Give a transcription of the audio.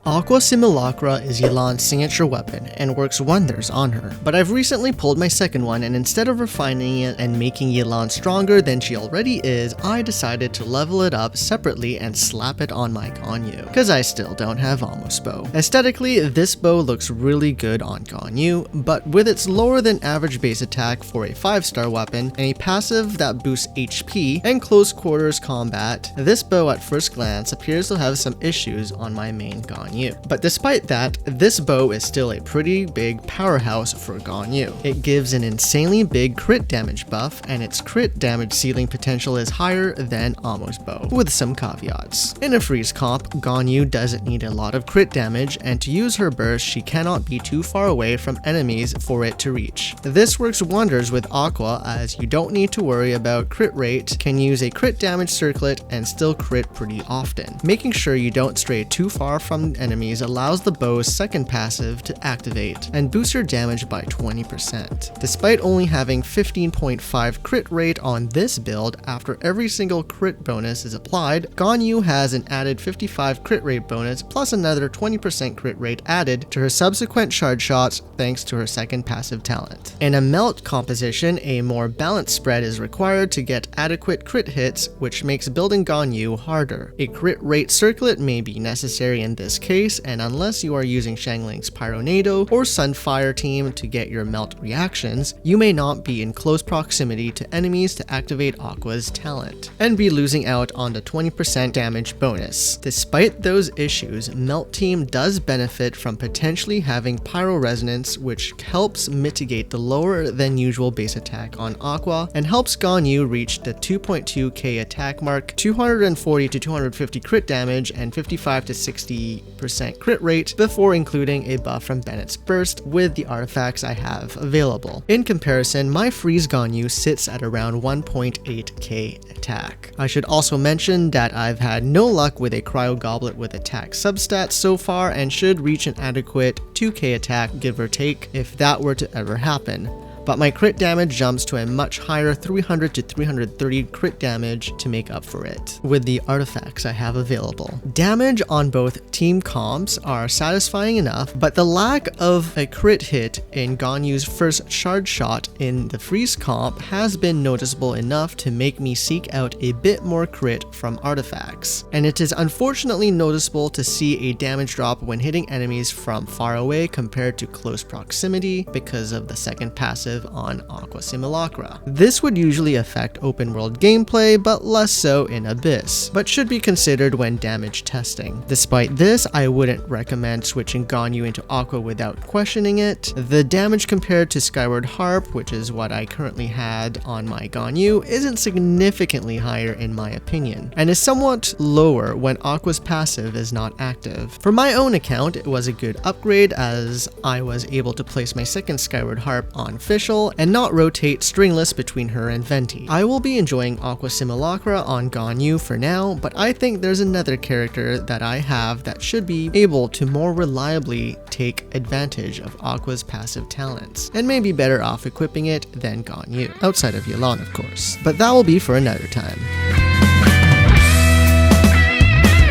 Aqua Simulacra is Yelan's signature weapon and works wonders on her, but I've recently pulled my second one, and instead of refining it and making Yelan stronger than she already is, I decided to level it up separately and slap it on my Ganyu, cause I still don't have Almost Bow. Aesthetically, this bow looks really good on Ganyu, but with its lower than average base attack for a 5-star weapon, and a passive that boosts HP and close quarters combat, this bow at first glance appears to have some issues on my main Ganyu. But despite that, this bow is still a pretty big powerhouse for Ganyu. It gives an insanely big crit damage buff, and its crit damage ceiling potential is higher than Almost Bow, with some caveats. In a freeze comp, Ganyu doesn't need a lot of crit damage, and to use her burst, she cannot be too far away from enemies for it to reach. This works wonders with Aqua, as you don't need to worry about crit rate, can use a crit damage circlet and still crit pretty often. Making sure you don't stray too far from enemies allows the bow's second passive to activate and boost your damage by 20%. Despite only having 15.5 crit rate on this build, after every single crit bonus is applied, Ganyu has an added 55 crit rate bonus plus another 20% crit rate added to her subsequent charge shots thanks to her second passive talent. In a melt composition, a more balanced spread is required to get adequate crit hits, which makes building Ganyu harder. A crit rate circlet may be necessary in this case, and unless you are using Shangling's Pyronado or Sunfire team to get your melt reactions, you may not be in close proximity to enemies to activate Aqua's talent, and be losing out on the 20% damage bonus. Despite those issues, Melt Team does benefit from potentially having Pyro Resonance, which helps mitigate the lower than usual base attack on Aqua, and helps Ganyu reach the 2.2k attack mark, 240 to 250 crit damage, and 55 to 60% crit rate before including a buff from Bennett's Burst with the artifacts I have available. In comparison, my Freeze Ganyu sits at around 1.8k attack. I should also mention that I've had no luck with a Cryo Goblet with attack substats so far, and should reach an adequate 2k attack give or take if that were to ever happen. But my crit damage jumps to a much higher 300 to 330 crit damage to make up for it, with the artifacts I have available. Damage on both team comps are satisfying enough, but the lack of a crit hit in Ganyu's first charge shot in the freeze comp has been noticeable enough to make me seek out a bit more crit from artifacts. And it is unfortunately noticeable to see a damage drop when hitting enemies from far away compared to close proximity because of the second passive on Aqua Simulacra. This would usually affect open world gameplay, but less so in Abyss, but should be considered when damage testing. Despite this, I wouldn't recommend switching Ganyu into Aqua without questioning it. The damage compared to Skyward Harp, which is what I currently had on my Ganyu, isn't significantly higher in my opinion, and is somewhat lower when Aqua's passive is not active. For my own account, it was a good upgrade, as I was able to place my second Skyward Harp on Fischl and not rotate stringless between her and Venti. I will be enjoying Aqua Simulacra on Ganyu for now, but I think there's another character that I have that should be able to more reliably take advantage of Aqua's passive talents, and may be better off equipping it than Ganyu, outside of Yelan of course. But that will be for another time.